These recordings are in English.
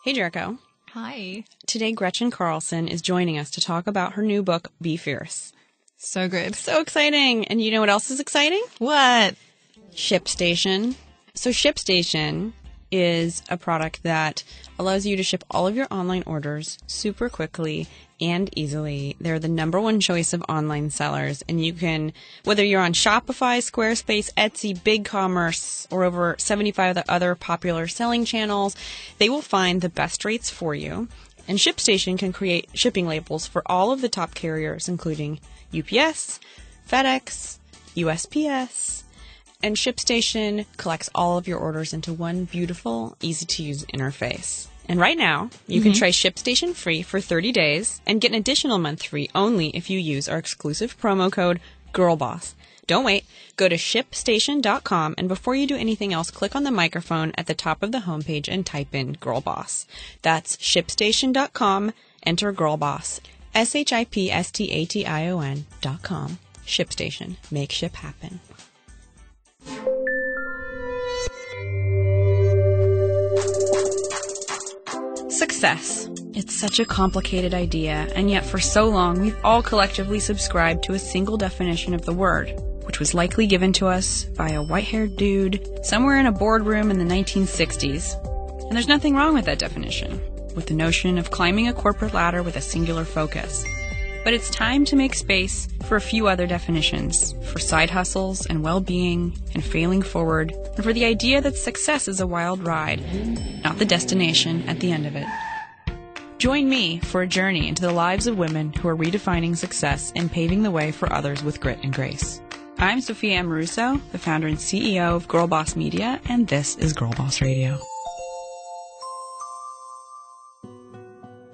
Hey, Jericho. Hi. Today, Gretchen Carlson is joining us to talk about her new book, Be Fierce. So good. So exciting. And you know what else is exciting? What? ShipStation. So ShipStation is a product that allows you to ship all of your online orders super quickly and easily. They're the number one choice of online sellers, and you can, whether you're on Shopify, Squarespace, Etsy, BigCommerce, or over 75 other popular selling channels, they will find the best rates for you. And ShipStation can create shipping labels for all of the top carriers, including UPS, FedEx, USPS, and ShipStation collects all of your orders into one beautiful, easy-to-use interface. And right now, you can try ShipStation free for 30 days and get an additional month free only if you use our exclusive promo code Girlboss. Don't wait. Go to ShipStation.com, and before you do anything else, click on the microphone at the top of the homepage and type in Girlboss. That's ShipStation.com. Enter Girlboss. ShipStation.com. ShipStation. Make ship happen. Success. It's such a complicated idea, and yet for so long we've all collectively subscribed to a single definition of the word, which was likely given to us by a white-haired dude somewhere in a boardroom in the 1960s. And there's nothing wrong with that definition, with the notion of climbing a corporate ladder with a singular focus. But it's time to make space for a few other definitions, for side hustles and well-being and failing forward, and for the idea that success is a wild ride, not the destination at the end of it. Join me for a journey into the lives of women who are redefining success and paving the way for others with grit and grace. I'm Sophia Amoruso, the founder and CEO of Girlboss Media, and this is Girlboss Radio.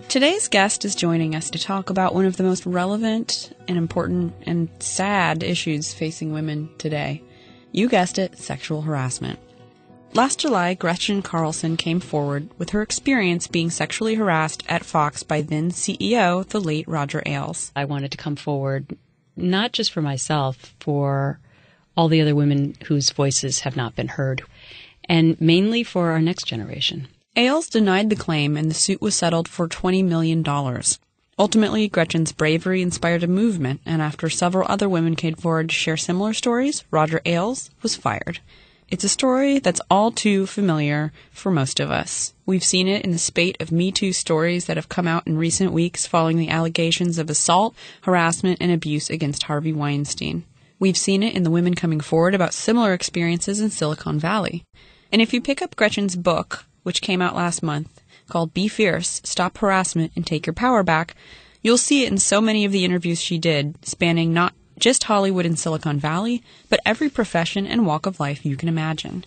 Today's guest is joining us to talk about one of the most relevant and important and sad issues facing women today. You guessed it, sexual harassment. Last July, Gretchen Carlson came forward with her experience being sexually harassed at Fox by then CEO, the late Roger Ailes. I wanted to come forward, not just for myself, for all the other women whose voices have not been heard, and mainly for our next generation. Ailes denied the claim, and the suit was settled for $20 million. Ultimately, Gretchen's bravery inspired a movement, and after several other women came forward to share similar stories, Roger Ailes was fired. It's a story that's all too familiar for most of us. We've seen it in the spate of Me Too stories that have come out in recent weeks following the allegations of assault, harassment, and abuse against Harvey Weinstein. We've seen it in the women coming forward about similar experiences in Silicon Valley. And if you pick up Gretchen's book, which came out last month, called Be Fierce, Stop Harassment and Take Your Power Back, you'll see it in so many of the interviews she did, spanning not just Hollywood and Silicon Valley, but every profession and walk of life you can imagine.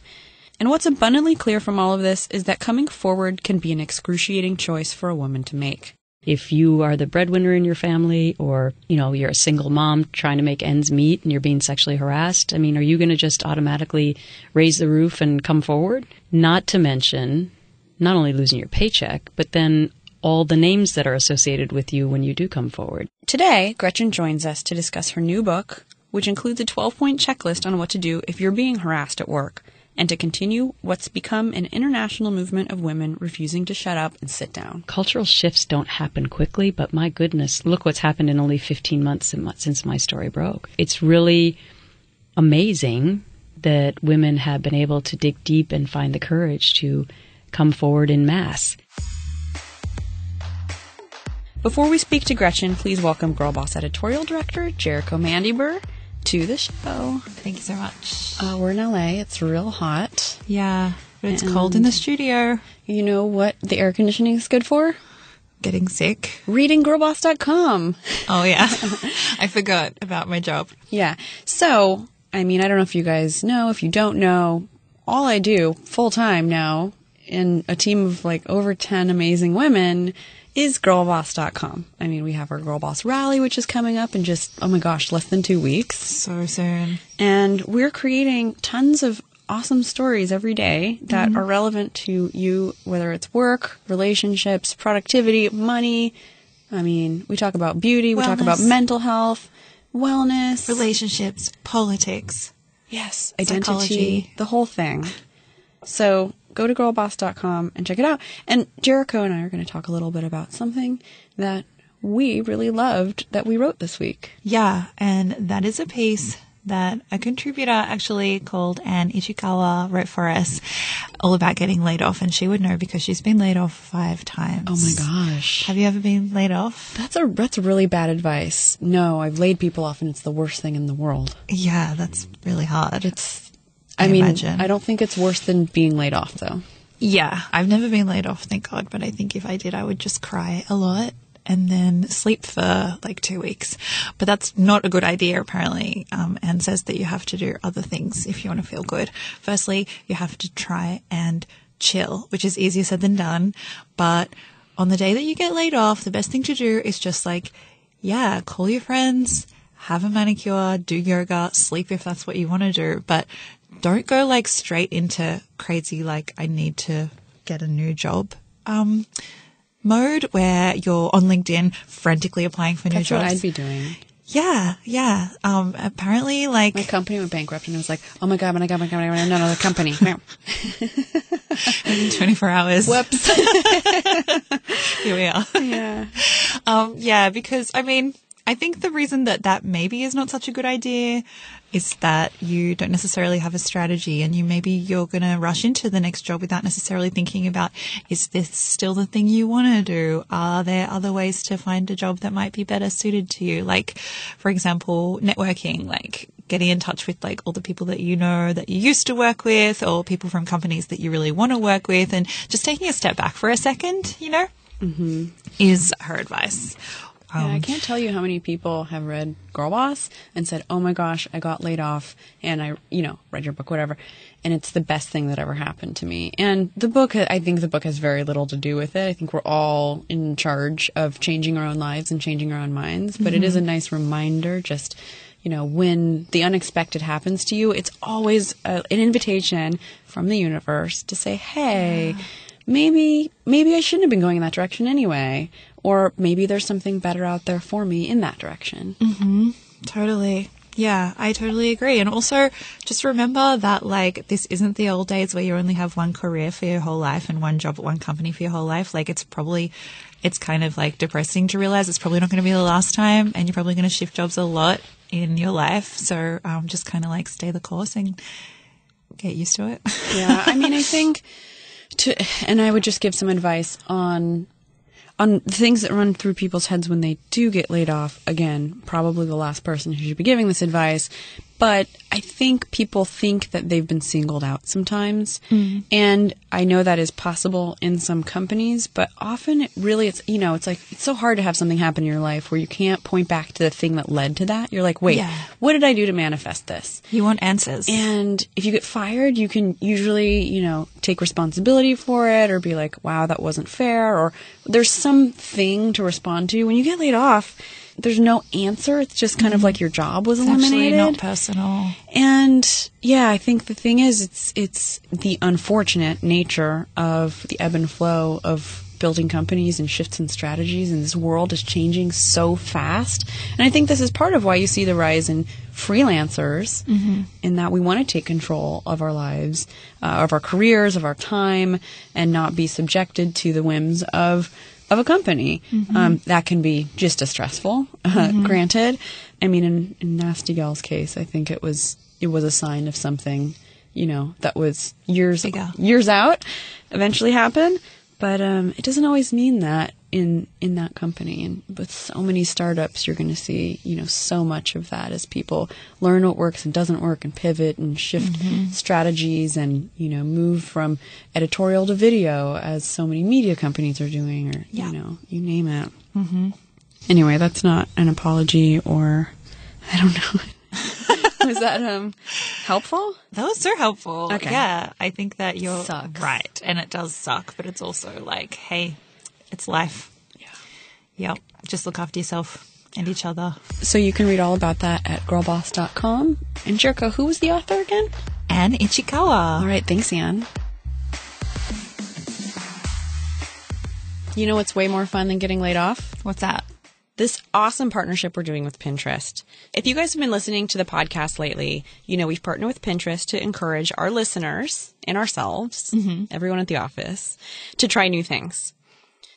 And what's abundantly clear from all of this is that coming forward can be an excruciating choice for a woman to make. If you are the breadwinner in your family, or, you're a single mom trying to make ends meet and you're being sexually harassed, are you going to just automatically raise the roof and come forward? Not to mention not only losing your paycheck, but then all the names that are associated with you when you do come forward. Today, Gretchen joins us to discuss her new book, which includes a 12-point checklist on what to do if you're being harassed at work, and to continue what's become an international movement of women refusing to shut up and sit down. Cultural shifts don't happen quickly, but my goodness, look what's happened in only 15 months since my story broke. It's really amazing that women have been able to dig deep and find the courage to come forward in mass. Before we speak to Gretchen, please welcome Girlboss editorial director Jericho Mandybur to the show. Thank you so much. We're in LA. It's real hot. Yeah, but it's cold in the studio. You know what the air conditioning is good for? Getting sick. Reading Girlboss.com. Oh, yeah. I forgot about my job. Yeah. So, I don't know if you guys know. If you don't know, all I do full-time now in a team of over 10 amazing women is Girlboss.com. We have our Girlboss rally, which is coming up in just, oh my gosh, less than 2 weeks. So soon. And we're creating tons of awesome stories every day that are relevant to you, whether it's work, relationships, productivity, money. We talk about beauty, we talk about mental health, wellness. Relationships, politics. Yes, identity, psychology. The whole thing. So go to girlboss.com and check it out. And Jericho and I are going to talk a little bit about something that we really loved that we wrote this week. Yeah, and that is a piece that a contributor actually called Anne Ichikawa wrote for us, all about getting laid off, and she would know because she's been laid off 5 times. Oh my gosh. Have you ever been laid off? That's really bad advice. No, I've laid people off and it's the worst thing in the world. Yeah, that's really hard. I mean, imagine. I don't think it's worse than being laid off though. Yeah, I've never been laid off, thank God, but I think if I did, I would just cry a lot and then sleep for like 2 weeks. But that's not a good idea, apparently. Anne says that you have to do other things if you want to feel good. Firstly, you have to try and chill, which is easier said than done. But on the day that you get laid off, the best thing to do is just call your friends, have a manicure, do yoga, sleep if that's what you want to do. But don't go straight into crazy, I need to get a new job mode where you're on LinkedIn frantically applying for new jobs. That's what I'd be doing. Yeah. Apparently, my company went bankrupt and I was like, oh my God, another company. 24 hours. Whoops. Here we are. Yeah. Because, I think the reason that maybe is not such a good idea is that you don't necessarily have a strategy, and you're going to rush into the next job without necessarily thinking about, is this still the thing you want to do? Are there other ways to find a job that might be better suited to you? For example, networking, getting in touch with all the people that you know that you used to work with, or people from companies that you really want to work with, and just taking a step back for a second, is her advice. Yeah, I can't tell you how many people have read Girlboss and said, oh my gosh, I got laid off and I, read your book, whatever. And it's the best thing that ever happened to me. And I think the book has very little to do with it. I think we're all in charge of changing our own lives and changing our own minds. But it is a nice reminder, just, when the unexpected happens to you, it's always an invitation from the universe to say, hey, maybe I shouldn't have been going in that direction anyway. Or maybe there's something better out there for me in that direction. Mm-hmm. Totally. Yeah, I totally agree. And also just remember that this isn't the old days where you only have one career for your whole life and one job at one company for your whole life. It's kind of depressing to realize it's probably not going to be the last time, and you're probably going to shift jobs a lot in your life. So just kind of stay the course and get used to it. Yeah, I think and I would just give some advice on things that run through people's heads when they do get laid off. Again, probably the last person who should be giving this advice. But I think people think that they've been singled out sometimes. Mm. And I know that is possible in some companies, but often it's so hard to have something happen in your life where you can't point back to the thing that led to that. You're like, wait, what did I do to manifest this? You want answers. And if you get fired, you can usually, take responsibility for it or be like, wow, that wasn't fair. Or there's something to respond to. When you get laid off, there's no answer. It's just kind of like your job was eliminated. It's actually not personal. And I think the thing is, it's the unfortunate nature of the ebb and flow of building companies and shifts in strategies, and this world is changing so fast. And I think this is part of why you see the rise in freelancers, in that we want to take control of our lives, of our careers, of our time, and not be subjected to the whims of a company. That can be just as stressful, granted. I mean, in Nasty Gal's case, I think it was a sign of something, that was years out, eventually happen. But it doesn't always mean that in that company. And with so many startups, you're going to see, so much of that as people learn what works and doesn't work and pivot and shift strategies and, move from editorial to video, as so many media companies are doing, or, you name it. Anyway, that's not an apology, or I don't know. Was that helpful? That was so helpful. Okay. Yeah, I think that you're Sucks. right. And it does suck, but it's also hey, it's life. Yeah. Yep. Just look after yourself and each other. So you can read all about that at girlboss.com. And Jericho, who was the author again? Anne Ichikawa. All right. Thanks, Anne. You know what's way more fun than getting laid off? What's that? This awesome partnership we're doing with Pinterest. If you guys have been listening to the podcast lately, you know we've partnered with Pinterest to encourage our listeners and ourselves, everyone at the office, to try new things.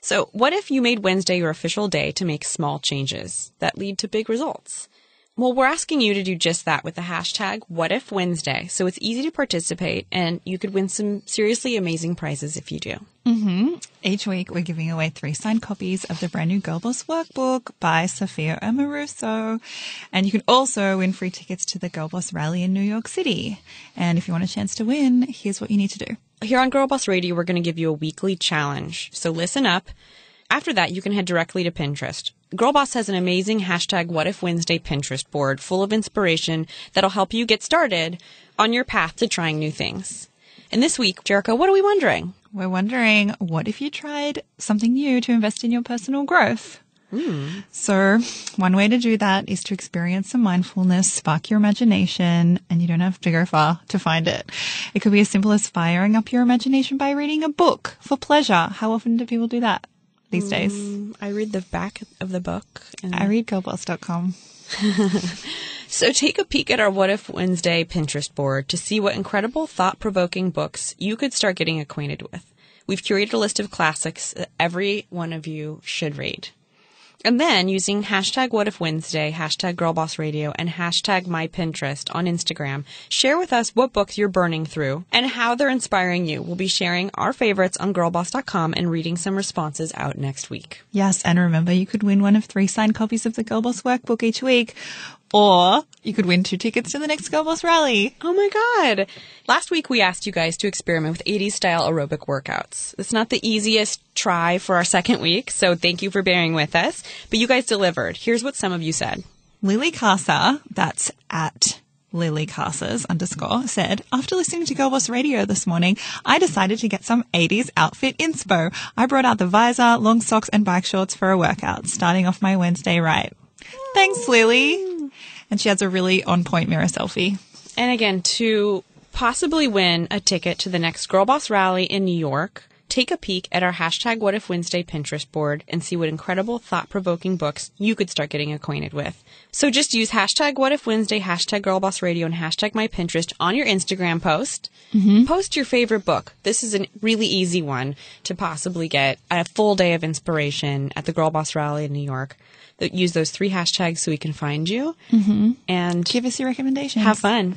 So what if you made Wednesday your official day to make small changes that lead to big results? Well, we're asking you to do just that with the hashtag #WhatIfWednesday. So it's easy to participate, and you could win some seriously amazing prizes if you do. Each week, we're giving away 3 signed copies of the brand new Girlboss workbook by Sophia Amoruso. And you can also win free tickets to the Girlboss rally in New York City. And if you want a chance to win, here's what you need to do. Here on Girlboss Radio, we're going to give you a weekly challenge. So listen up. After that, you can head directly to Pinterest. Girlboss has an amazing hashtag #WhatIfWednesday Pinterest board full of inspiration that'll help you get started on your path to trying new things. And this week, Jericho, what are we wondering? We're wondering, what if you tried something new to invest in your personal growth? So one way to do that is to experience some mindfulness, spark your imagination, and you don't have to go far to find it. It could be as simple as firing up your imagination by reading a book for pleasure. How often do people do that these days? I read the back of the book. I read Girlboss.com. So take a peek at our What If Wednesday Pinterest board to see what incredible thought-provoking books you could start getting acquainted with. We've curated a list of classics that every one of you should read. And then using hashtag #WhatIfWednesday, hashtag GirlbossRadio, and hashtag MyPinterest on Instagram, share with us what books you're burning through and how they're inspiring you. We'll be sharing our favorites on Girlboss.com and reading some responses out next week. Yes, and remember, you could win one of 3 signed copies of the Girlboss workbook each week, or you could win 2 tickets to the next Girlboss rally. Oh my God. Last week, we asked you guys to experiment with 80s style aerobic workouts. It's not the easiest try for our second week, so thank you for bearing with us. But you guys delivered. Here's what some of you said. Lily Casa, that's at LilyCasas _ said, after listening to Girlboss Radio this morning, I decided to get some 80s outfit inspo. I brought out the visor, long socks, and bike shorts for a workout, starting off my Wednesday right. Thanks, Lily. And she has a really on-point mirror selfie. And again, to possibly win a ticket to the next Girlboss rally in New York, take a peek at our hashtag #WhatIfWednesday Pinterest board and see what incredible thought-provoking books you could start getting acquainted with. So just use hashtag #WhatIfWednesday, hashtag GirlbossRadio, and hashtag MyPinterest on your Instagram post. Post your favorite book. This is a really easy one to possibly get a full day of inspiration at the Girlboss rally in New York. Use those 3 hashtags so we can find you. And give us your recommendations. Have fun.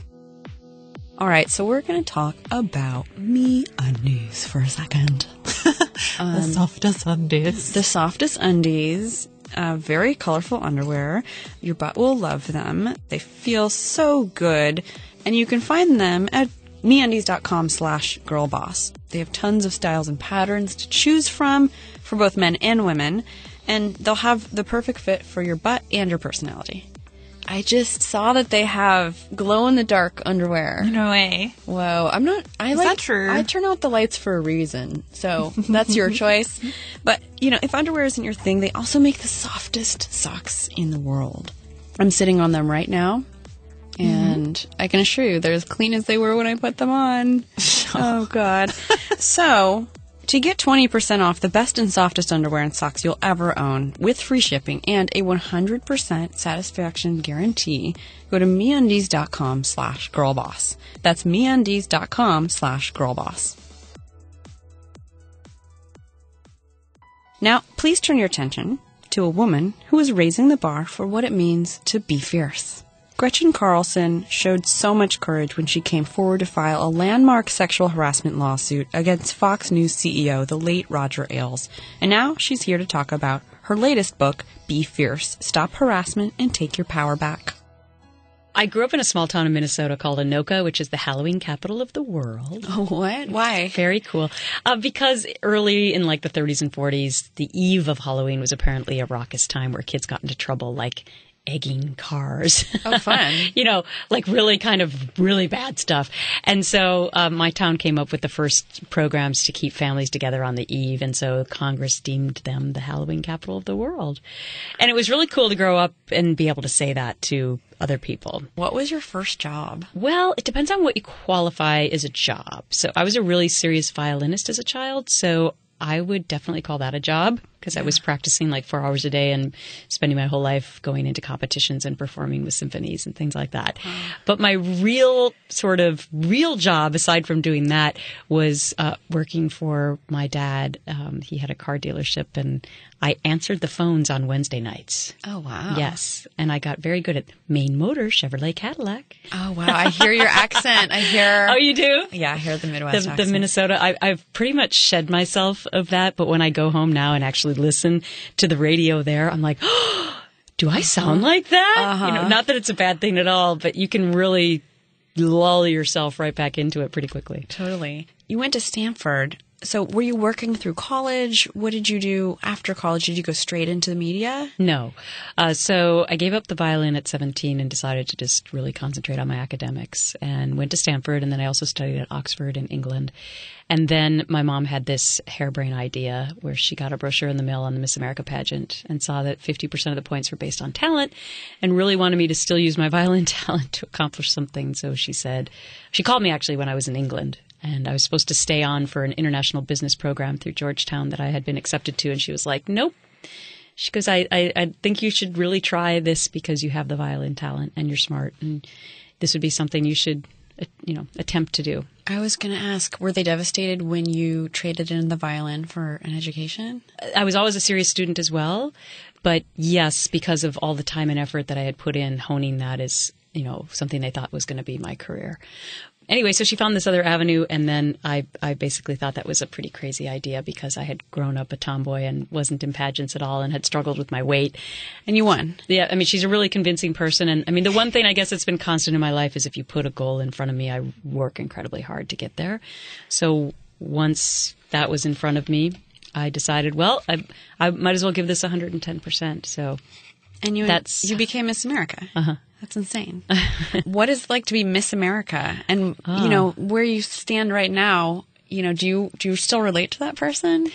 All right, so we're going to talk about MeUndies for a second. The softest undies. The softest undies. Very colorful underwear. Your butt will love them. They feel so good. And you can find them at MeUndies.com/girlboss. They have tons of styles and patterns to choose from for both men and women. And they'll have the perfect fit for your butt and your personality. I just saw that they have glow-in-the-dark underwear. No way. Whoa. Is that true? I turn out the lights for a reason. So that's your choice. But, if underwear isn't your thing, they also make the softest socks in the world. I'm sitting on them right now. And I can assure you they're as clean as they were when I put them on. Oh, God. So to get 20% off the best and softest underwear and socks you'll ever own with free shipping and a 100% satisfaction guarantee, go to MeUndies.com/girlboss. That's MeUndies.com/girlboss. Now, please turn your attention to a woman who is raising the bar for what it means to be fierce. Gretchen Carlson showed so much courage when she came forward to file a landmark sexual harassment lawsuit against Fox News CEO, the late Roger Ailes. And now she's here to talk about her latest book, Be Fierce, Stop Harassment and Take Your Power Back. I grew up in a small town in Minnesota called Anoka, which is the Halloween capital of the world. Oh, what? Why? Very cool. Because early in the 30s and 40s, the eve of Halloween was apparently a raucous time where kids got into trouble, like egging cars. Oh, fun. really bad stuff. And so my town came up with the first programs to keep families together on the eve. And so Congress deemed them the Halloween capital of the world. And it was really cool to grow up and be able to say that to other people. What was your first job? Well, it depends on what you qualify as a job. So I was a really serious violinist as a child, so I would definitely call that a job. because I was practicing like 4 hours a day and spending my whole life going into competitions and performing with symphonies and things like that. But my real job, aside from doing that, was working for my dad. He had a car dealership, and I answered the phones on Wednesday nights. Oh, wow. Yes. And I got very good at Maine Motor, Chevrolet Cadillac. Oh, wow. I hear your accent. I hear... Oh, you do? Yeah, I hear the Midwest The accent. Minnesota. I've pretty much shed myself of that, but when I go home now and actually listen to the radio there, I'm like, oh, do I sound like that? You know, not that it's a bad thing at all, but you can really lull yourself right back into it pretty quickly. Totally. You went to Stanford. So were you working through college? What did you do after college? Did you go straight into the media? No. So I gave up the violin at 17 and decided to just really concentrate on my academics and went to Stanford. And then I also studied at Oxford in England. And then my mom had this harebrained idea where she got a brochure in the mail on the Miss America pageant and saw that 50% of the points were based on talent and really wanted me to still use my violin talent to accomplish something. So she called me actually when I was in England. And I was supposed to stay on for an international business program through Georgetown that I had been accepted to. And she was like, nope. She goes, I think you should really try this because you have the violin talent and you're smart. And this would be something you should, attempt to do. I was going to ask, were they devastated when you traded in the violin for an education? I was always a serious student as well. But yes, because of all the time and effort that I had put in, honing that is, something they thought was going to be my career. Anyway, so she found this other avenue, and then I basically thought that was a pretty crazy idea because I had grown up a tomboy and wasn't in pageants at all and had struggled with my weight. And you won. Yeah, I mean, she's a really convincing person. And I mean, the one thing I guess that's been constant in my life is if you put a goal in front of me, I work incredibly hard to get there. So once that was in front of me, I decided, well, I might as well give this 110%. So and you became Miss America. Uh-huh. That's insane. What is it like to be Miss America? And, where you stand right now, do you still relate to that person?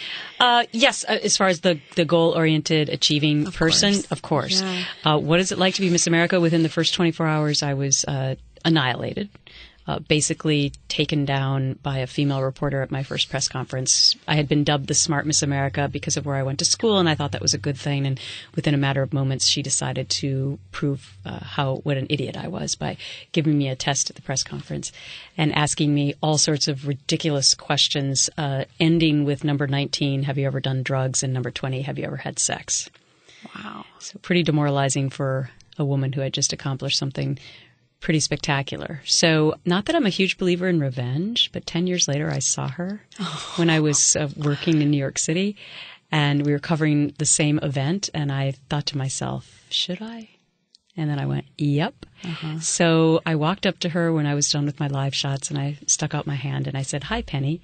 Yes, as far as the goal-oriented, achieving person, of course. Yeah. What is it like to be Miss America? Within the first 24 hours, I was annihilated. Basically taken down by a female reporter at my first press conference. I had been dubbed the smart Miss America because of where I went to school, and I thought that was a good thing. And within a matter of moments, she decided to prove what an idiot I was by giving me a test at the press conference and asking me all sorts of ridiculous questions, ending with number 19, have you ever done drugs? And number 20, have you ever had sex? Wow. So pretty demoralizing for a woman who had just accomplished something pretty spectacular. So not that I'm a huge believer in revenge, but 10 years later I saw her when I was working in New York City and we were covering the same event and I thought to myself, should I? And then I went, yep. So I walked up to her when I was done with my live shots and I stuck out my hand and I said, hi, Penny.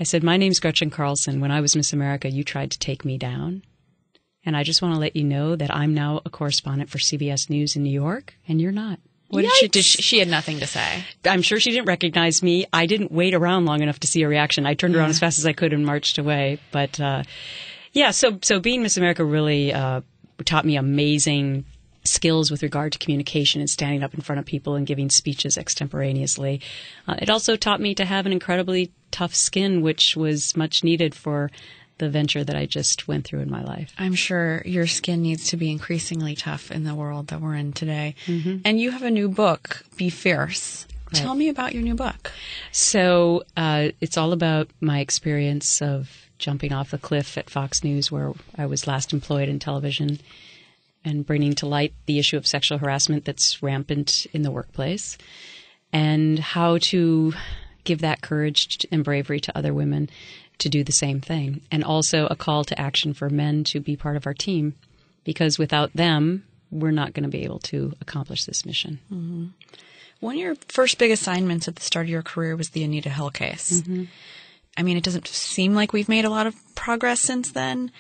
I said, my name's Gretchen Carlson. When I was Miss America, you tried to take me down. And I just want to let you know that I'm now a correspondent for CBS News in New York and you're not. What did she had nothing to say. I'm sure she didn't recognize me. I didn't wait around long enough to see a reaction. I turned around as fast as I could and marched away. But so being Miss America really taught me amazing skills with regard to communication and standing up in front of people and giving speeches extemporaneously. It also taught me to have an incredibly tough skin, which was much needed for the venture that I just went through in my life. I'm sure your skin needs to be increasingly tough in the world that we're in today. Mm-hmm. And you have a new book, Be Fierce. Right. Tell me about your new book. So it's all about my experience of jumping off a cliff at Fox News, where I was last employed in television, and bringing to light the issue of sexual harassment that's rampant in the workplace, and how to give that courage and bravery to other women to do the same thing. And also a call to action for men to be part of our team, because without them, we're not going to be able to accomplish this mission. Mm-hmm. One of your first big assignments at the start of your career was the Anita Hill case. Mm-hmm. I mean, it doesn't seem like we've made a lot of progress since then.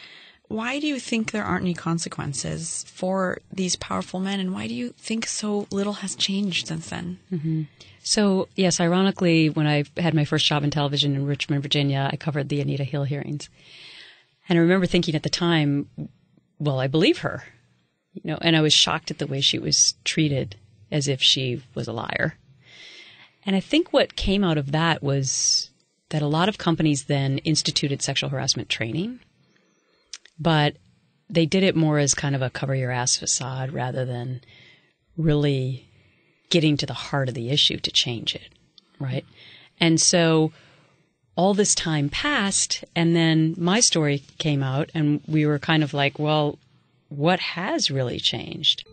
Why do you think there aren't any consequences for these powerful men, and why do you think so little has changed since then? Mm-hmm. So, yes, ironically, when I had my first job in television in Richmond, Virginia, I covered the Anita Hill hearings. And I remember thinking at the time, well, I believe her, and I was shocked at the way she was treated as if she was a liar. And I think what came out of that was that a lot of companies then instituted sexual harassment training, But they did it more as kind of a cover your ass facade rather than really getting to the heart of the issue to change it, right? And so all this time passed, and then my story came out, and we were kind of like, well, what has really changed?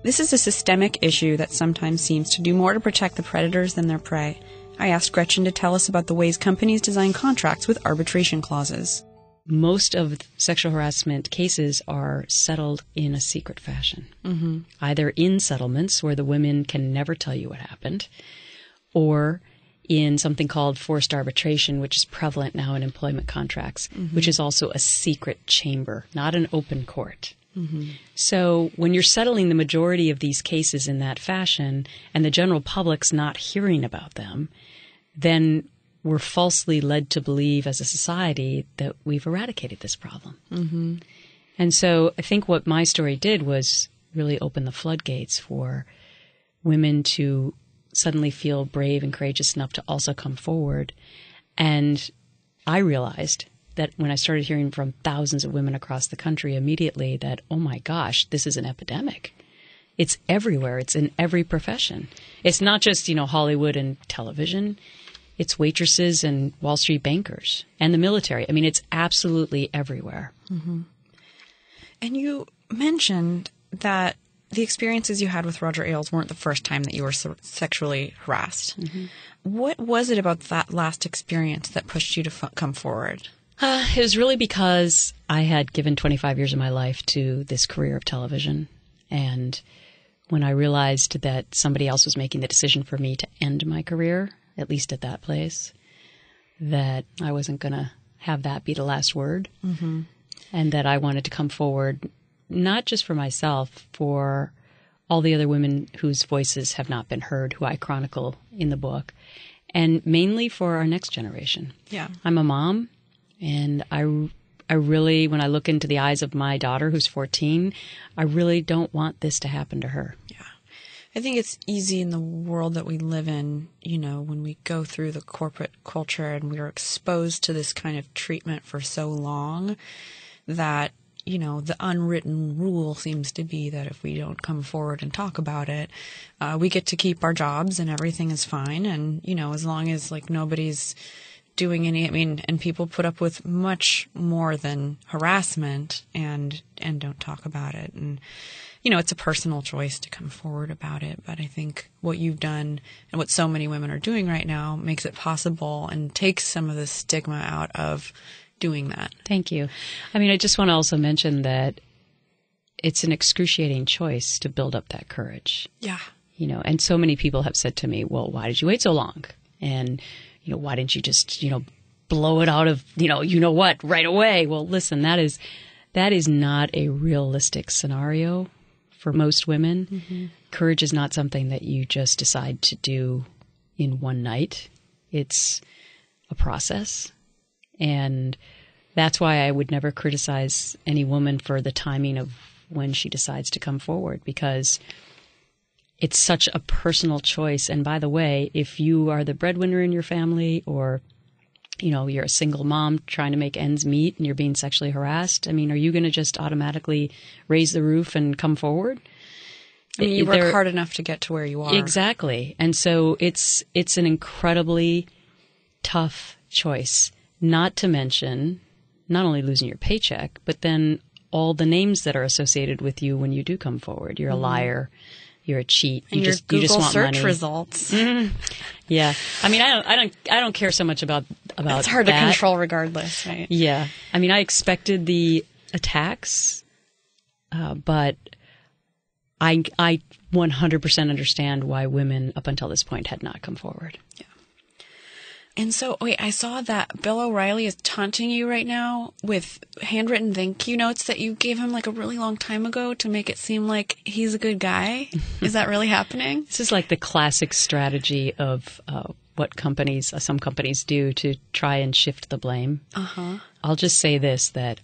This is a systemic issue that sometimes seems to do more to protect the predators than their prey. I asked Gretchen to tell us about the ways companies design contracts with arbitration clauses. Most of sexual harassment cases are settled in a secret fashion, either in settlements where the women can never tell you what happened, or in something called forced arbitration, which is prevalent now in employment contracts, which is also a secret chamber, not an open court. So when you're settling the majority of these cases in that fashion and the general public's not hearing about them, then we're falsely led to believe as a society that we've eradicated this problem. And so I think what my story did was really open the floodgates for women to suddenly feel brave and courageous enough to also come forward. And I realized that when I started hearing from thousands of women across the country immediately that, oh my gosh, this is an epidemic. It's everywhere. It's in every profession. It's not just, Hollywood and television. It's waitresses and Wall Street bankers and the military. I mean, it's absolutely everywhere. And you mentioned that the experiences you had with Roger Ailes weren't the first time that you were sexually harassed. What was it about that last experience that pushed you to come forward? It was really because I had given 25 years of my life to this career of television. And when I realized that somebody else was making the decision for me to end my career, at least at that place, that I wasn't going to have that be the last word. And that I wanted to come forward, not just for myself, for all the other women whose voices have not been heard, who I chronicle in the book, and mainly for our next generation. Yeah. I'm a mom, and I really, when I look into the eyes of my daughter, who's 14, I really don't want this to happen to her. Yeah. I think it's easy in the world that we live in, when we go through the corporate culture and we're exposed to this kind of treatment for so long that, the unwritten rule seems to be that if we don't come forward and talk about it, we get to keep our jobs and everything is fine. And, as long as nobody's doing and people put up with much more than harassment and don't talk about it. And, it's a personal choice to come forward about it. But I think what you've done and what so many women are doing right now makes it possible and takes some of the stigma out of doing that. Thank you. I just want to also mention that it's an excruciating choice to build up that courage. Yeah. And so many people have said to me, well, why did you wait so long? And, why didn't you just, blow it out of, what right away? Well, listen, that is not a realistic scenario for most women. Courage is not something that you just decide to do in one night. It's a process. And that's why I would never criticize any woman for the timing of when she decides to come forward, because it's such a personal choice. And by the way, if you are the breadwinner in your family, or, you're a single mom trying to make ends meet and you're being sexually harassed, are you going to just automatically raise the roof and come forward? You work hard enough to get to where you are. Exactly. And so it's an incredibly tough choice. Not to mention, not only losing your paycheck, but then all the names that are associated with you when you do come forward. You're a liar. You're a cheat. And you your just Google want search money. results. Yeah. I don't care so much about It's hard that. to control regardless, right? Yeah. I expected the attacks, but I 100% understand why women up until this point had not come forward. Yeah. And so, wait, I saw that Bill O'Reilly is taunting you right now with handwritten thank you notes that you gave him a really long time ago to make it seem like he's a good guy. Is that really happening? This is the classic strategy of what some companies do to try and shift the blame. I'll just say this, that,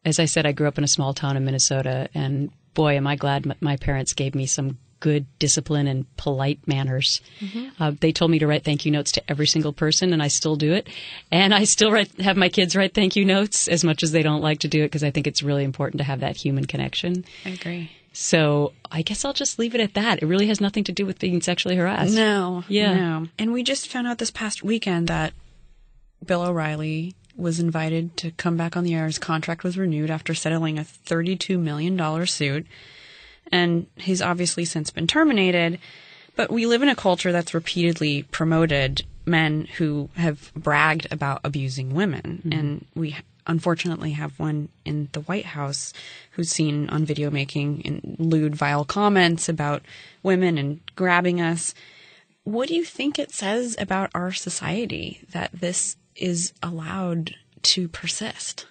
as I said, I grew up in a small town in Minnesota, and boy, am I glad my parents gave me some good discipline and polite manners. They told me to write thank you notes to every single person, and I still do it. And I still have my kids write thank you notes as much as they don't like to do it, because I think it's really important to have that human connection. I agree. So I guess I'll just leave it at that. It really has nothing to do with being sexually harassed. No. Yeah. No. And we just found out this past weekend that Bill O'Reilly was invited to come back on the air. His contract was renewed after settling a $32 million suit. And he's obviously since been terminated. But we live in a culture that's repeatedly promoted men who have bragged about abusing women. And we unfortunately have one in the White House who's seen on video making lewd, vile comments about women and grabbing us. What do you think it says about our society that this is allowed to persist?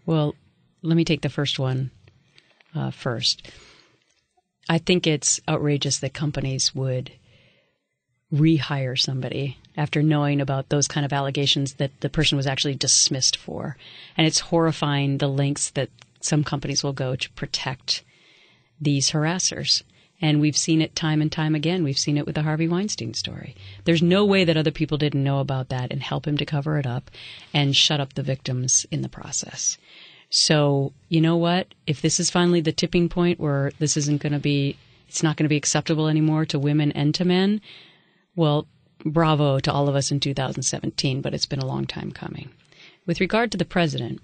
Well, let me take the first one first. I think it's outrageous that companies would rehire somebody after knowing about those kind of allegations that the person was actually dismissed for. And it's horrifying the lengths that some companies will go to protect these harassers. And we've seen it time and time again. We've seen it with the Harvey Weinstein story. There's no way that other people didn't know about that and help him to cover it up and shut up the victims in the process. So, you know what? If this is finally the tipping point where this isn't going to be, it's not going to be acceptable anymore to women and to men, well, bravo to all of us in 2017, but it's been a long time coming. With regard to the president,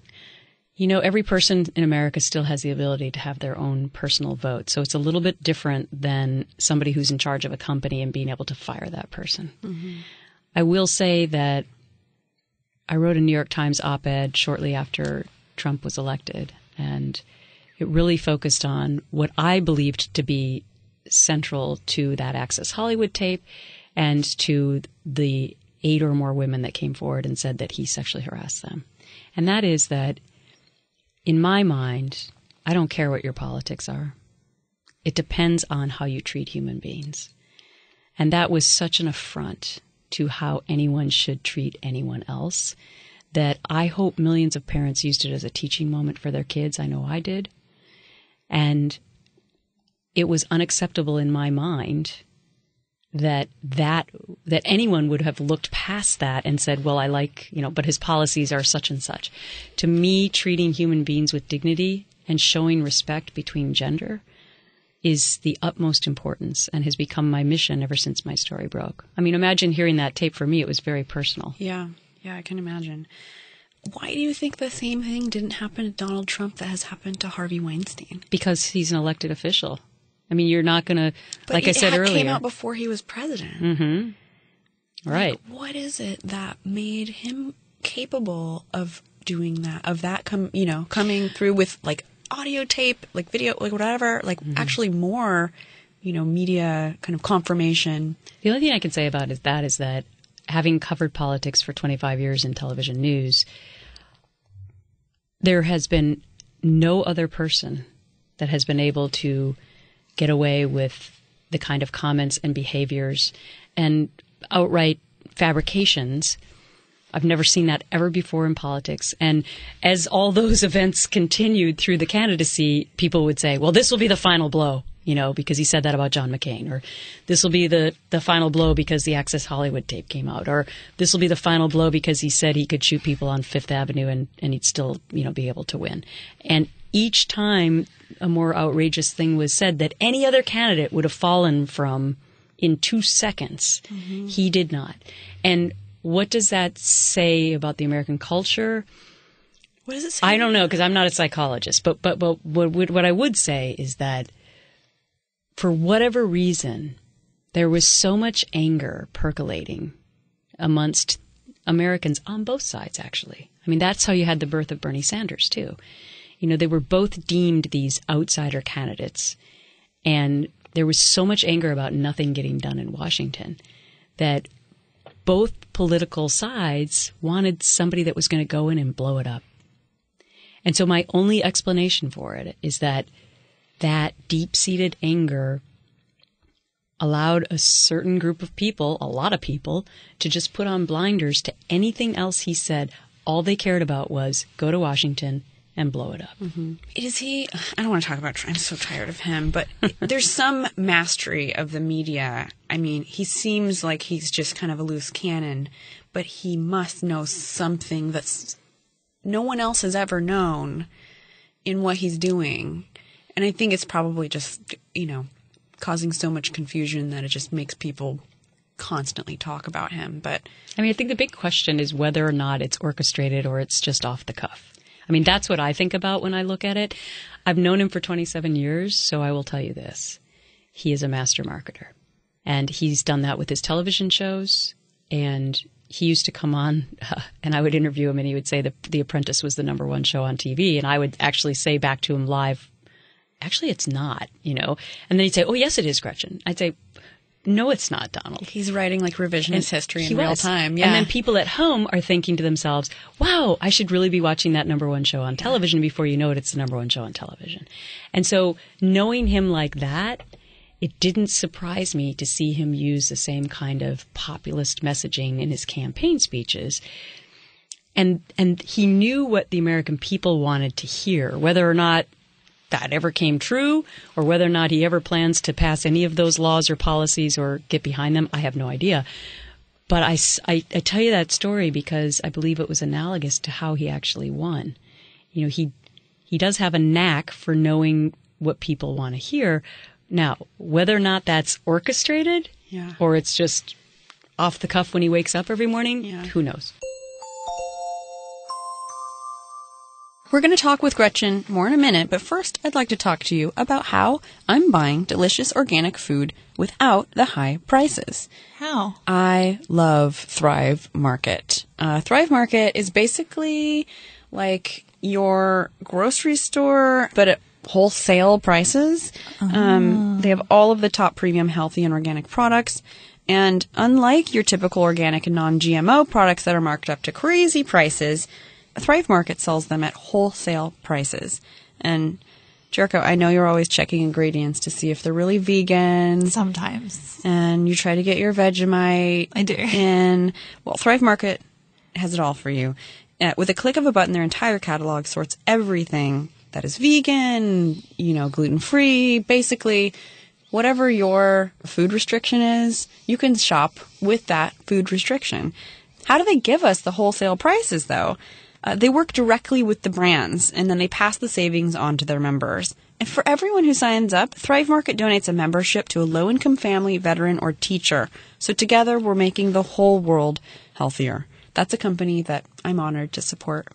you know, every person in America still has the ability to have their own personal vote. So it's a little bit different than somebody who's in charge of a company and being able to fire that person. I will say that I wrote a New York Times op-ed shortly after Trump was elected, and it really focused on what I believed to be central to that Access Hollywood tape and to the 8 or more women that came forward and said that he sexually harassed them. And that is that, in my mind, I don't care what your politics are. It depends on how you treat human beings. And that was such an affront to how anyone should treat anyone else that I hope millions of parents used it as a teaching moment for their kids. I know I did. And it was unacceptable in my mind that anyone would have looked past that and said, well, I like, but his policies are such and such. To me, treating human beings with dignity and showing respect between gender is the utmost importance and has become my mission ever since my story broke. I mean, imagine hearing that tape. For me, it was very personal. Yeah, I can imagine. Why do you think the same thing didn't happen to Donald Trump that has happened to Harvey Weinstein? Because he's an elected official. I mean, you're not going to, like I said earlier. It came out before he was president. Mm-hmm. Right. What is it that made him capable of doing that, coming through with like audio tape, like video, like whatever, like actually more, media kind of confirmation? The only thing I can say about is that having covered politics for 25 years in television news, there has been no other person that has been able to get away with the kind of comments and behaviors and outright fabrications. I've never seen that ever before in politics. And as all those events continued through the candidacy, people would say, well, this will be the final blow, because he said that about John McCain, or this will be the final blow because the Access Hollywood tape came out, or this will be the final blow because he said he could shoot people on Fifth Avenue and he'd still, be able to win. And each time a more outrageous thing was said that any other candidate would have fallen from in 2 seconds. He did not. And what does that say about the American culture? What does it say? I don't know, because I'm not a psychologist. But what I would say is that for whatever reason, there was so much anger percolating amongst Americans on both sides, actually. I mean, that's how you had the birth of Bernie Sanders, too. They were both deemed these outsider candidates. And there was so much anger about nothing getting done in Washington that both political sides wanted somebody that was going to go in and blow it up. And so my only explanation for it is that deep-seated anger allowed a certain group of people, a lot of people, to just put on blinders to anything else he said. All they cared about was go to Washington and blow it up. Is he, I don't want to talk about, I'm so tired of him, but there's some mastery of the media. I mean, he seems like he's just kind of a loose cannon, but he must know something that's no one else has ever known in what he's doing. And I think it's probably just, causing so much confusion that it just makes people constantly talk about him. But I mean, I think the big question is whether or not it's orchestrated or it's just off the cuff. I mean, that's what I think about when I look at it. I've known him for 27 years, so I will tell you this. He is a master marketer. And he's done that with his television shows. And he used to come on and I would interview him and he would say that The Apprentice was the #1 show on TV. And I would actually say back to him live, actually, it's not, And then he'd say, oh, yes, it is, Gretchen. I'd say, no, it's not, Donald. He's writing like revisionist history in real time. Yeah. And then people at home are thinking to themselves, wow, I should really be watching that #1 show on television. Before you know it, it's the #1 show on television. And so knowing him like that, it didn't surprise me to see him use the same kind of populist messaging in his campaign speeches. And he knew what the American people wanted to hear, whether or not that ever came true, or whether or not he ever plans to pass any of those laws or policies or get behind them, I have no idea. But I tell you that story because I believe it was analogous to how he actually won. He does have a knack for knowing what people want to hear. Now, whether or not that's orchestrated or it's just off the cuff when he wakes up every morning, who knows? We're going to talk with Gretchen more in a minute, but first I'd like to talk to you about how I'm buying delicious organic food without the high prices. How? I love Thrive Market. Thrive Market is basically like your grocery store, but at wholesale prices. They have all of the top premium healthy and organic products. And unlike your typical organic and non-GMO products that are marked up to crazy prices, Thrive Market sells them at wholesale prices. And Jericho, I know you're always checking ingredients to see if they're really vegan. Sometimes. And you try to get your Vegemite. I do. In. Well, Thrive Market has it all for you. With a click of a button, their entire catalog sorts everything that is vegan, gluten-free, basically whatever your food restriction is, you can shop with that food restriction. How do they give us the wholesale prices, though? They work directly with the brands, and then they pass the savings on to their members. And for everyone who signs up, Thrive Market donates a membership to a low-income family, veteran, or teacher. So together, we're making the whole world healthier. That's a company that I'm honored to support.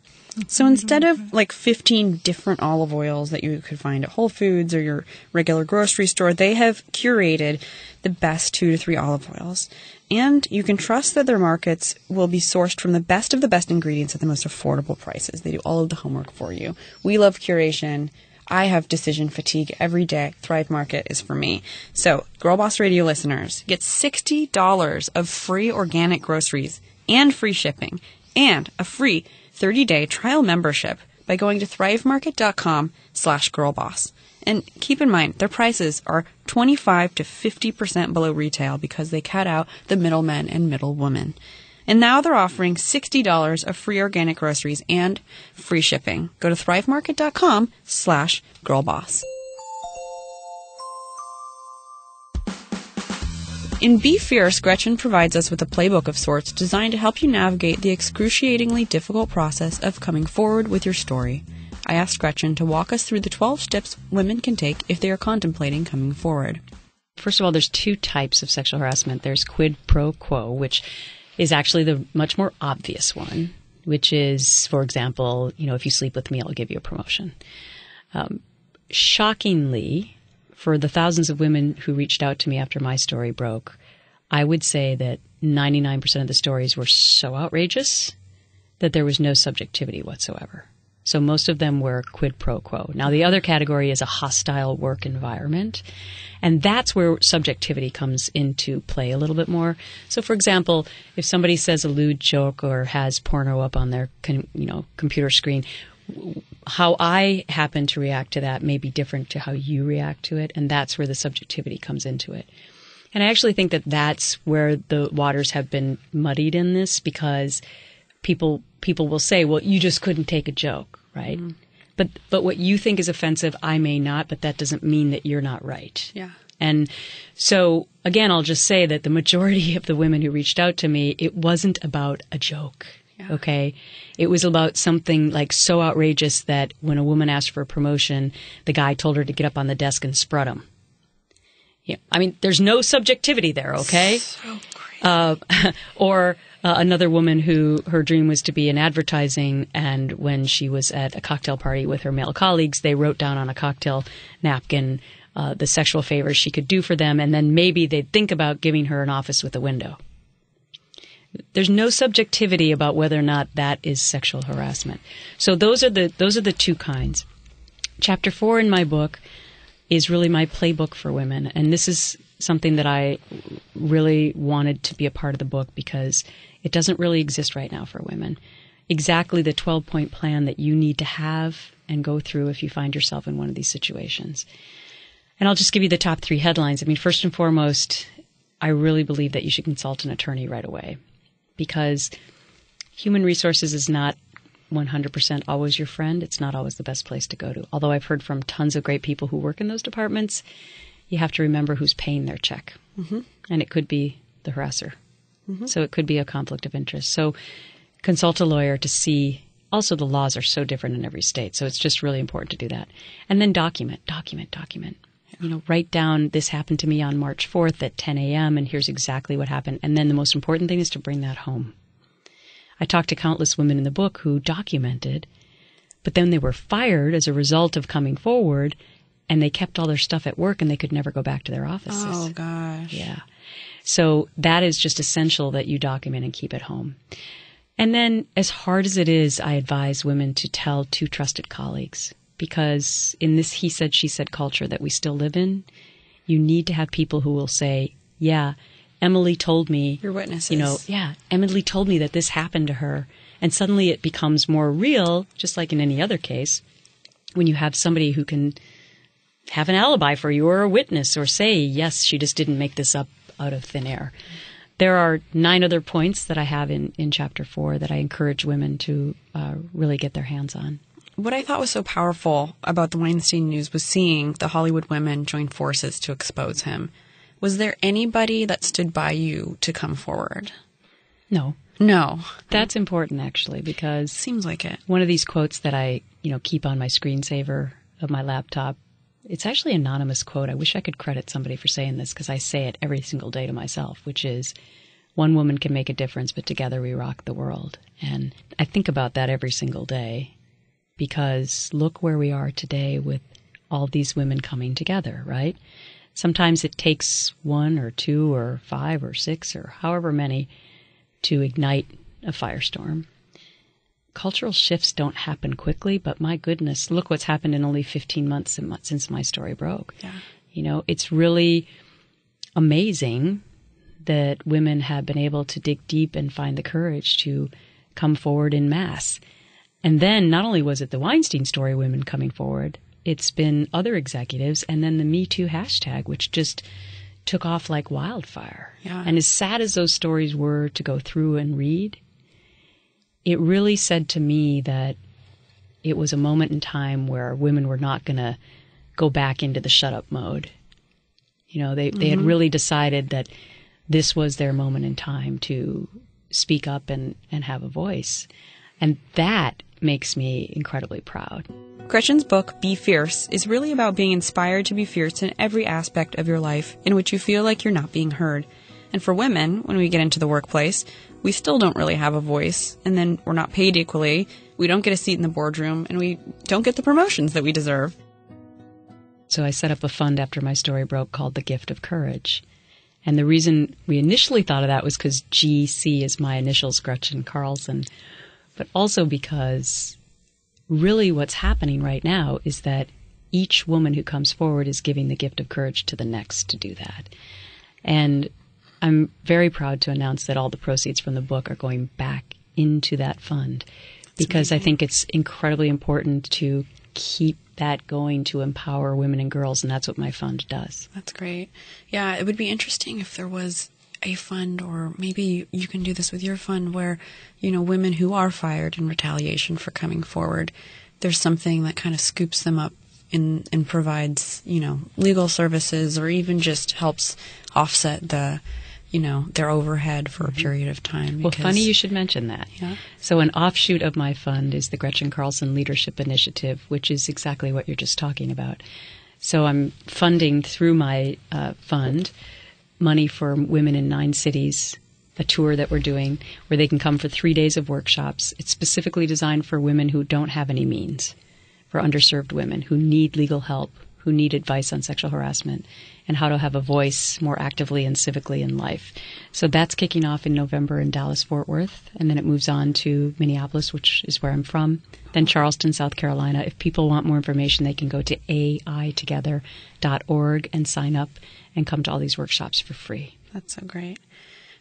So instead of like 15 different olive oils that you could find at Whole Foods or your regular grocery store, they have curated the best 2 to 3 olive oils. And you can trust that their markets will be sourced from the best of the best ingredients at the most affordable prices. They do all of the homework for you. We love curation. I have decision fatigue every day. Thrive Market is for me. So, Girlboss Radio listeners, get $60 of free organic groceries and free shipping and a free 30-day trial membership by going to thrivemarket.com/girlboss. And keep in mind, their prices are 25 to 50% below retail because they cut out the middlemen and middlewomen. And now they're offering $60 of free organic groceries and free shipping. Go to thrivemarket.com/girlboss. In Be Fierce, Gretchen provides us with a playbook of sorts designed to help you navigate the excruciatingly difficult process of coming forward with your story. I asked Gretchen to walk us through the 12 steps women can take if they are contemplating coming forward. First of all, there's 2 types of sexual harassment. There's quid pro quo, which is actually the much more obvious one, which is, for example, if you sleep with me, I'll give you a promotion. Shockingly, for the thousands of women who reached out to me after my story broke, I would say that 99% of the stories were so outrageous that there was no subjectivity whatsoever. So most of them were quid pro quo. Now, the other category is a hostile work environment, and that's where subjectivity comes into play a little bit more. So, for example, if somebody says a lewd joke or has porno up on their computer screen, how I happen to react to that may be different to how you react to it, and that's where the subjectivity comes into it. And I actually think that that's where the waters have been muddied in this, because people will say, well, you just couldn't take a joke, right? Mm. But what you think is offensive, I may not, but that doesn't mean that you're not right. Yeah. And so, again, I'll just say that the majority of the women who reached out to me, it wasn't about a joke. Yeah. Okay? It was about something like so outrageous that when a woman asked for a promotion, the guy told her to get up on the desk and sprut him. Yeah. I mean, there's no subjectivity there, okay? So great. Or another woman who her dream was to be in advertising, and when she was at a cocktail party with her male colleagues, they wrote down on a cocktail napkin the sexual favors she could do for them, and then maybe they'd think about giving her an office with a window. There's no subjectivity about whether or not that is sexual harassment. So those are the two kinds. Chapter 4 in my book is really my playbook for women, and this is something that I really wanted to be a part of the book because it doesn't really exist right now for women. Exactly the 12-point plan that you need to have and go through if you find yourself in one of these situations. And I'll just give you the top 3 headlines. I mean, first and foremost, I really believe that you should consult an attorney right away because human resources is not 100% always your friend. It's not always the best place to go to. Although I've heard from tons of great people who work in those departments, you have to remember who's paying their check. Mm-hmm. And it could be the harasser. Mm-hmm. So it could be a conflict of interest. So consult a lawyer to see. Also, the laws are so different in every state. So it's just really important to do that. And then document. You know, write down, this happened to me on March 4th at 10 a.m. and here's exactly what happened. And then the most important thing is to bring that home. I talked to countless women in the book who documented, but then they were fired as a result of coming forward, and they kept all their stuff at work and they could never go back to their offices. Oh, gosh. Yeah. So that is just essential that you document and keep it home. And then, as hard as it is, I advise women to tell 2 trusted colleagues, because in this he said, she said culture that we still live in, you need to have people who will say, yeah, Emily told me. Your witnesses. You know, yeah, Emily told me that this happened to her. And suddenly it becomes more real, just like in any other case, when you have somebody who can have an alibi for you or a witness or say, yes, she just didn't make this up out of thin air. There are 9 other points that I have in Chapter 4 that I encourage women to really get their hands on. What I thought was so powerful about the Weinstein news was seeing the Hollywood women join forces to expose him. Was there anybody that stood by you to come forward? No. No. That's important, actually, because seems like it. One of these quotes that I, keep on my screensaver of my laptop, it's actually an anonymous quote. I wish I could credit somebody for saying this because I say it every single day to myself, which is, one woman can make a difference, but together we rock the world. And I think about that every single day because look where we are today with all these women coming together, right? Sometimes it takes 1 or 2 or 5 or 6 or however many to ignite a firestorm. Cultural shifts don't happen quickly, but my goodness, look what's happened in only 15 months since my story broke. Yeah. It's really amazing that women have been able to dig deep and find the courage to come forward in mass. And then not only was it the Weinstein story women coming forward, it's been other executives, and then the Me Too hashtag, which just took off like wildfire. Yeah. And as sad as those stories were to go through and read, it really said to me that it was a moment in time where women were not going to go back into the shut-up mode. They had really decided that this was their moment in time to speak up and have a voice. And that makes me incredibly proud. Gretchen's book, Be Fierce, is really about being inspired to be fierce in every aspect of your life in which you feel like you're not being heard. And for women, when we get into the workplace, we still don't really have a voice, and then we're not paid equally, we don't get a seat in the boardroom, and we don't get the promotions that we deserve. So I set up a fund after my story broke called The Gift of Courage. And the reason we initially thought of that was because GC is my initials, Gretchen Carlson, but also because really what's happening right now is that each woman who comes forward is giving the gift of courage to the next to do that. And I'm very proud to announce that all the proceeds from the book are going back into that fund because I think it's incredibly important to keep that going to empower women and girls, and that's what my fund does. That's great. Yeah, it would be interesting if there was a fund, or maybe you can do this with your fund, where, women who are fired in retaliation for coming forward, there's something that kind of scoops them up and provides, legal services, or even just helps offset their overhead for a period of time. Well, funny you should mention that. Yeah. So an offshoot of my fund is the Gretchen Carlson Leadership Initiative, which is exactly what you're just talking about. So I'm funding through my fund money for women in 9 cities, a tour that we're doing where they can come for 3 days of workshops. It's specifically designed for women who don't have any means, for underserved women who need legal help, who need advice on sexual harassment, and how to have a voice more actively and civically in life. So that's kicking off in November in Dallas-Fort Worth, and then it moves on to Minneapolis, which is where I'm from, then Charleston, South Carolina. If people want more information, they can go to aitogether.org and sign up and come to all these workshops for free. That's so great.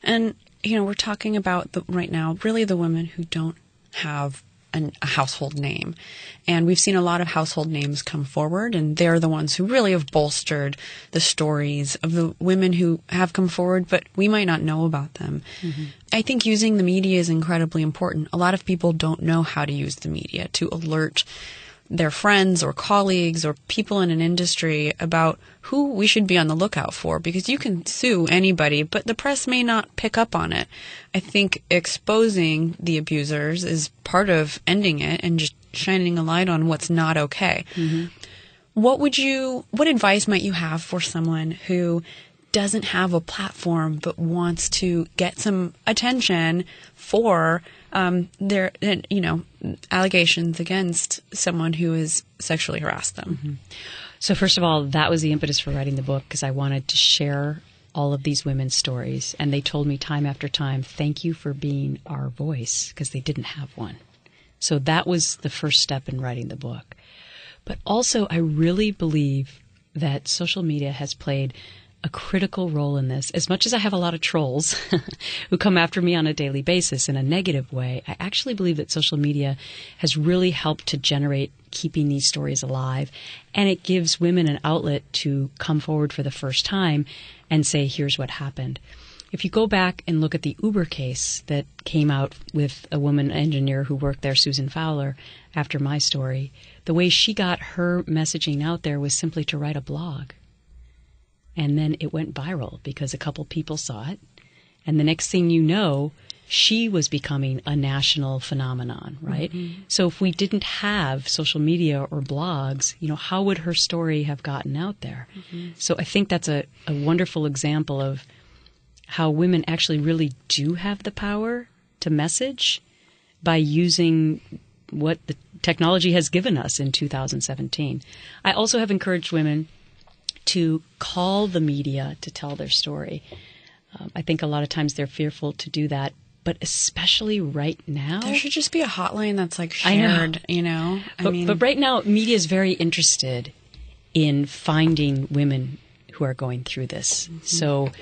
And, we're talking about right now really the women who don't have a household name. And we've seen a lot of household names come forward, and they're the ones who really have bolstered the stories of the women who have come forward, but we might not know about them. Mm-hmm. I think using the media is incredibly important. A lot of people don't know how to use the media to alert their friends or colleagues or people in an industry about who we should be on the lookout for, because you can sue anybody, but the press may not pick up on it. I think exposing the abusers is part of ending it and just shining a light on what's not okay. Mm-hmm. What advice might you have for someone who doesn't have a platform but wants to get some attention for their allegations against someone who has sexually harassed them? Mm-hmm. So first of all, that was the impetus for writing the book, because I wanted to share all of these women's stories. And they told me time after time, thank you for being our voice, because they didn't have one. So that was the first step in writing the book. But also, I really believe that social media has played a critical role in this. As much as I have a lot of trolls who come after me on a daily basis in a negative way, I actually believe that social media has really helped to generate keeping these stories alive. And it gives women an outlet to come forward for the first time and say, here's what happened. If you go back and look at the Uber case that came out with a woman engineer who worked there, Susan Fowler, after my story, the way she got her messaging out there was simply to write a blog. And then it went viral because a couple people saw it. And the next thing you know, she was becoming a national phenomenon, right? Mm-hmm. So if we didn't have social media or blogs, how would her story have gotten out there? Mm-hmm. So I think that's a wonderful example of how women actually really do have the power to message by using what the technology has given us in 2017. I also have encouraged women to call the media to tell their story. I think a lot of times they're fearful to do that, but especially right now. There should just be a hotline that's shared, But right now, media is very interested in finding women who are going through this. Mm-hmm. So,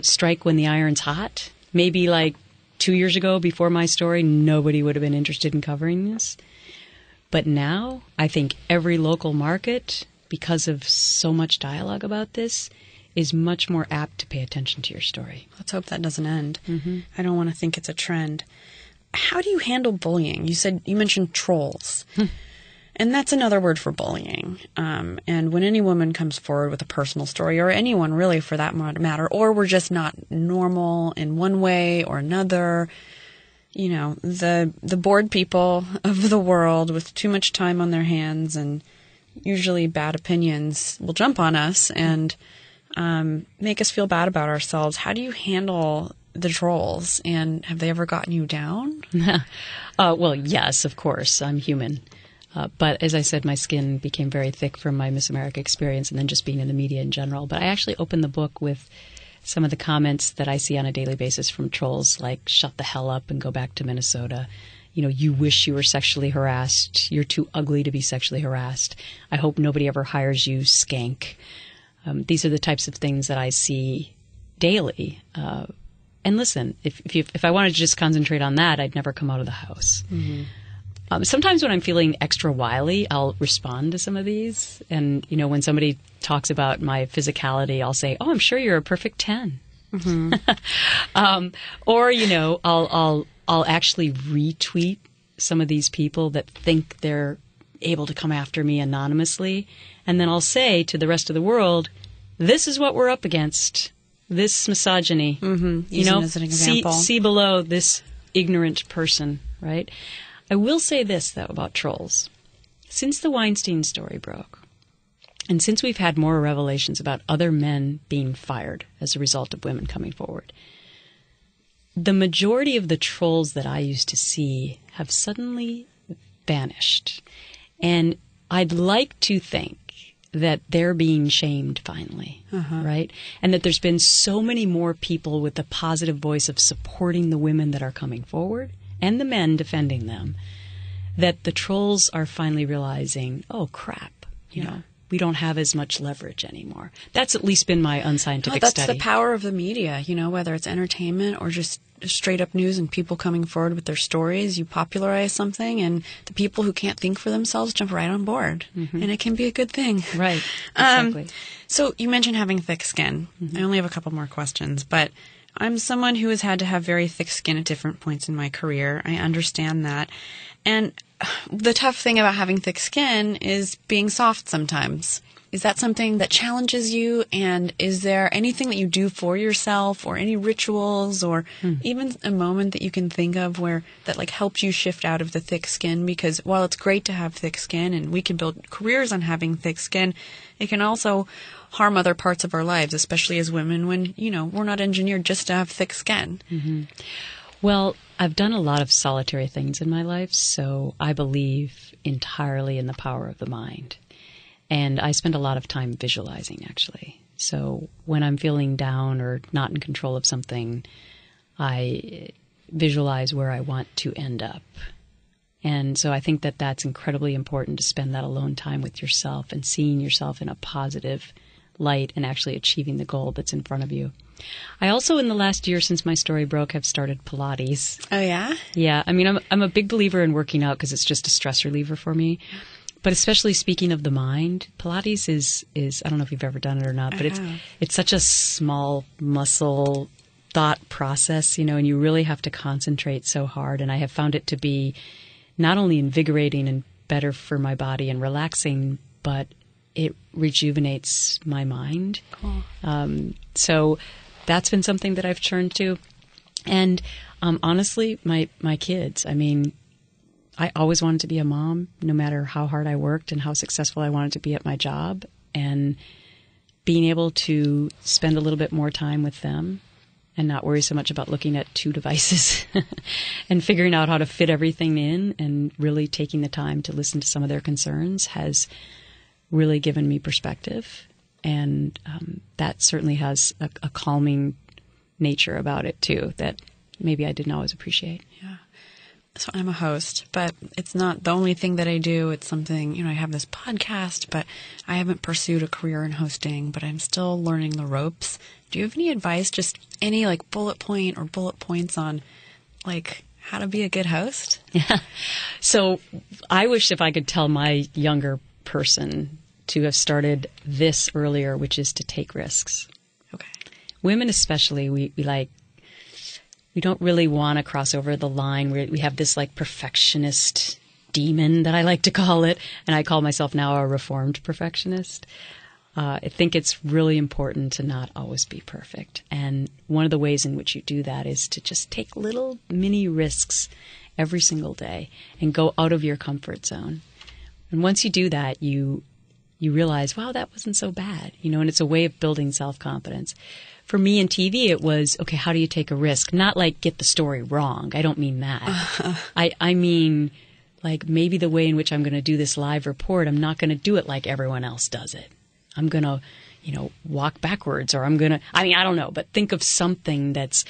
strike when the iron's hot. Maybe 2 years ago, before my story, nobody would have been interested in covering this. But now, I think every local market, because of so much dialogue about this, is much more apt to pay attention to your story. Let's hope that doesn't end. Mm-hmm. I don't want to think it's a trend. How do you handle bullying? You mentioned trolls. And that's another word for bullying. And when any woman comes forward with a personal story, or anyone really for that matter, or we're just not normal in one way or another, the bored people of the world with too much time on their hands and usually bad opinions will jump on us and make us feel bad about ourselves. How do you handle the trolls, and have they ever gotten you down? Well, yes, of course. I'm human. But as I said, my skin became very thick from my Miss America experience and then just being in the media in general. But I actually opened the book with some of the comments that I see on a daily basis from trolls, like, shut the hell up and go back to Minnesota. You wish you were sexually harassed. You're too ugly to be sexually harassed. I hope nobody ever hires you, skank. These are the types of things that I see daily. And listen, if I wanted to just concentrate on that, I'd never come out of the house. Mm-hmm. Sometimes when I'm feeling extra wily, I'll respond to some of these. And, when somebody talks about my physicality, I'll say, oh, I'm sure you're a perfect 10. Mm-hmm. Or, I'll actually retweet some of these people that think they're able to come after me anonymously. And then I'll say to the rest of the world, this is what we're up against. This misogyny. Mm-hmm. You know, as an example. see below this ignorant person, right? I will say this, though, about trolls. Since the Weinstein story broke, and since we've had more revelations about other men being fired as a result of women coming forward, the majority of the trolls that I used to see have suddenly vanished. And I'd like to think that they're being shamed finally, right? And that there's been so many more people with the positive voice of supporting the women that are coming forward and the men defending them, that the trolls are finally realizing, oh, crap, you know, we don't have as much leverage anymore. That's at least been my unscientific that's study. the power of the media, you know, whether it's entertainment or just straight up news and people coming forward with their stories. You popularize something and the people who can't think for themselves jump right on board. And it can be a good thing. Right, exactly. So you mentioned having thick skin. I only have a couple more questions, but I'm someone who has had to have very thick skin at different points in my career. I understand that. And the tough thing about having thick skin is being soft sometimes. Is that something that challenges you? And is there anything that you do for yourself or any rituals or even a moment that you can think of where that like helps you shift out of the thick skin? Because while it's great to have thick skin and we can build careers on having thick skin, it can also harm other parts of our lives, especially as women when, you know, we're not engineered just to have thick skin. Well, I've done a lot of solitary things in my life, so I believe entirely in the power of the mind. And I spend a lot of time visualizing, actually. So when I'm feeling down or not in control of something, I visualize where I want to end up. And so I think that that's incredibly important to spend that alone time with yourself and seeing yourself in a positive light and actually achieving the goal that's in front of you. I also, in the last year since my story broke, have started Pilates. Oh, yeah? Yeah. I mean, I'm a big believer in working out because it's just a stress reliever for me. But especially speaking of the mind, Pilates is I don't know if you've ever done it or not, but it's such a small muscle thought process, you know, and you really have to concentrate so hard. And I have found it to be not only invigorating and better for my body and relaxing, but it rejuvenates my mind. Cool. So that's been something that I've turned to. And honestly, my kids, I mean, I always wanted to be a mom, no matter how hard I worked and how successful I wanted to be at my job. And being able to spend a little bit more time with them and not worry so much about looking at 2 devices and figuring out how to fit everything in and really taking the time to listen to some of their concerns has really given me perspective. And that certainly has a calming nature about it, too, that maybe I didn't always appreciate. Yeah. So I'm a host, but it's not the only thing that I do. It's something, you know, I have this podcast, but I haven't pursued a career in hosting, but I'm still learning the ropes. Do you have any advice, just any like bullet point or bullet points on like how to be a good host? Yeah. So I wish if I could tell my younger person to have started this earlier, which is to take risks. Okay. Women especially, we don't really want to cross over the line where we have this like perfectionist demon that I like to call it. And I call myself now a reformed perfectionist. I think it's really important to not always be perfect. And one of the ways in which you do that is to just take little mini risks every single day and go out of your comfort zone. And once you do that, you realize, wow, that wasn't so bad, you know, and it's a way of building self-confidence. For me in TV, it was, okay, how do you take a risk? Not like get the story wrong. I don't mean that. I mean, like maybe the way in which I'm going to do this live report, I'm not going to do it like everyone else does it. I'm going to, you know, walk backwards or I don't know, but think of something that's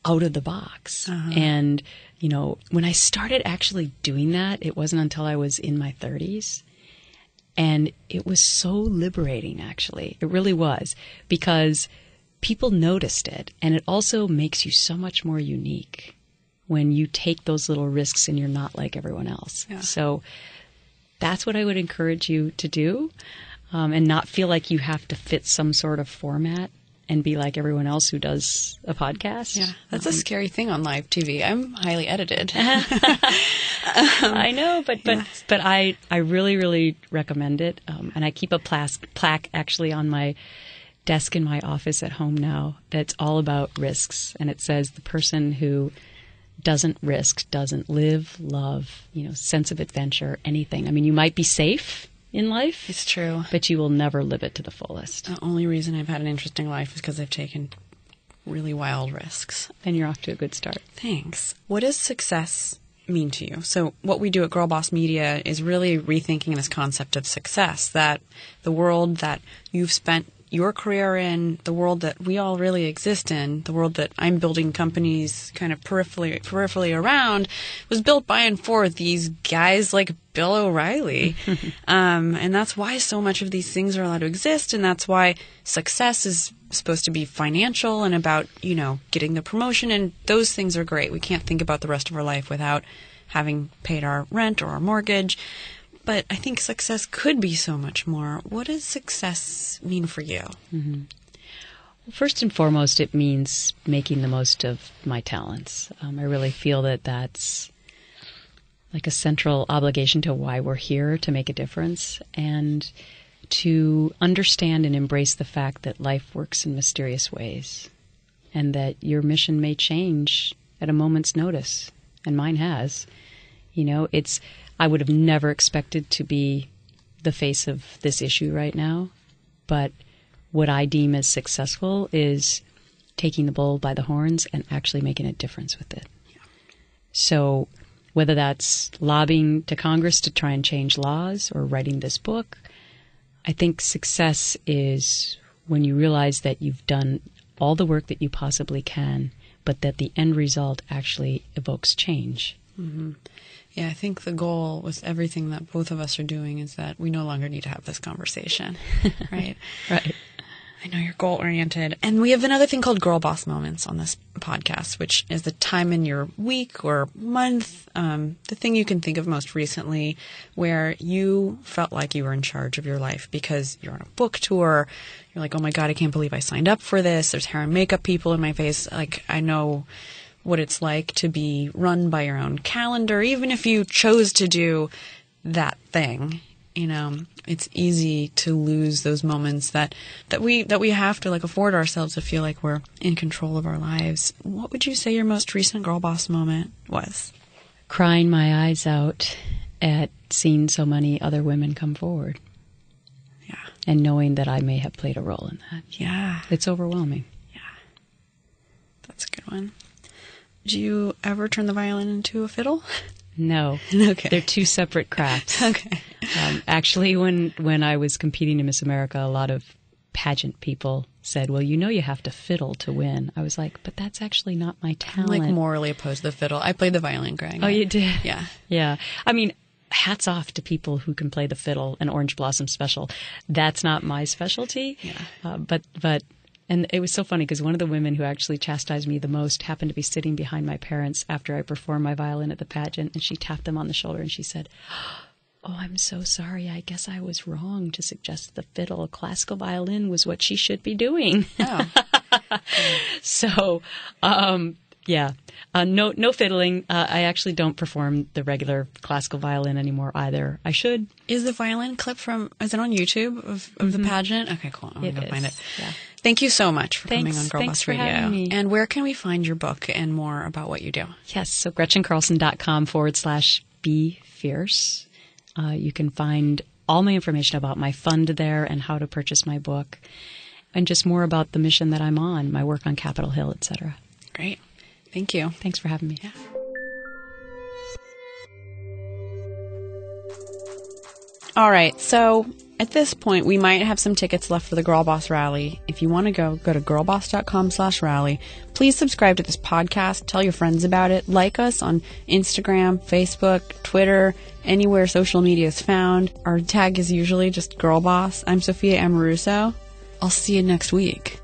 out of the box. And, you know, when I started actually doing that, it wasn't until I was in my 30s. And it was so liberating, actually. It really was, because people noticed it. And it also makes you so much more unique when you take those little risks and you're not like everyone else. Yeah. So that's what I would encourage you to do, and not feel like you have to fit some sort of format. and be like everyone else who does a podcast. Yeah, that's a scary thing on live TV. I'm highly edited. I know, but I really, really recommend it. And I keep a plaque actually on my desk in my office at home now that's all about risks. And it says the person who doesn't risk, doesn't live, love, sense of adventure, anything. I mean, you might be safe in life. It's true. But you will never live it to the fullest. The only reason I've had an interesting life is because I've taken really wild risks. And you're off to a good start. Thanks. What does success mean to you? So what we do at Girlboss Media is really rethinking this concept of success, that the world that you've spent your career in, the world that we all really exist in, the world that I'm building companies kind of peripherally around, was built by and for these guys like Bill O'Reilly. And that's why so much of these things are allowed to exist, and that's why success is supposed to be financial and about, getting the promotion, and those things are great. We can't think about the rest of our life without having paid our rent or our mortgage. But I think success could be so much more. What does success mean for you? Mm-hmm. Well, first and foremost, it means making the most of my talents. I really feel that that's like a central obligation to why we're here, to make a difference, and to understand and embrace the fact that life works in mysterious ways, and that your mission may change at a moment's notice, and mine has. I would have never expected to be the face of this issue right now, but what I deem as successful is taking the bull by the horns and actually making a difference with it. Yeah. So whether that's lobbying to Congress to try and change laws or writing this book, I think success is when you realize that you've done all the work that you possibly can, but that the end result actually evokes change. Mm-hmm. Yeah, I think the goal with everything that both of us are doing is that we no longer need to have this conversation, right? Right. I know you're goal-oriented. And we have another thing called Girlboss Moments on this podcast, which is the time in your week or month, the thing you can think of most recently where you felt like you were in charge of your life because you're on a book tour. You're like, oh my God, I can't believe I signed up for this. There's hair and makeup people in my face. Like, I know what it's like to be run by your own calendar. Even if you chose to do that thing, it's easy to lose those moments that we have to afford ourselves to feel like we're in control of our lives. What would you say your most recent girl boss moment was? Crying my eyes out at seeing so many other women come forward. Yeah. And knowing that I may have played a role in that. Yeah. It's overwhelming. Yeah. That's a good one. Do you ever turn the violin into a fiddle? No. Okay. They're two separate crafts. Okay. Actually, when I was competing in Miss America, a lot of pageant people said, well, you have to fiddle to win. I was like, but that's actually not my talent. I'm morally opposed to the fiddle. I played the violin growing up. Oh, you did? Yeah. Yeah. I mean, hats off to people who can play the fiddle, an Orange Blossom special. That's not my specialty. Yeah. And it was so funny because one of the women who actually chastised me the most happened to be sitting behind my parents after I performed my violin at the pageant, and she tapped them on the shoulder and she said, oh, I'm so sorry. I guess I was wrong to suggest the fiddle. Classical violin was what she should be doing. Oh. So, yeah. No fiddling. I actually don't perform the regular classical violin anymore either. I should. Is the violin clip is it on YouTube of the pageant? Okay, cool. I'm going to find it. Yeah. Thank you so much for coming on Girlboss Thanks for Radio. having me. And where can we find your book and more about what you do? Yes. So GretchenCarlson.com/be fierce. You can find all my information about my fund there and how to purchase my book and just more about the mission that I'm on, my work on Capitol Hill, etc. Great. Thank you. Thanks for having me. Yeah. All right. So at this point, we might have some tickets left for the Girlboss Rally. If you want to go to girlboss.com/rally. Please subscribe to this podcast. Tell your friends about it. Like us on Instagram, Facebook, Twitter, anywhere social media is found. Our tag is usually just Girlboss. I'm Sophia Amoruso. I'll see you next week.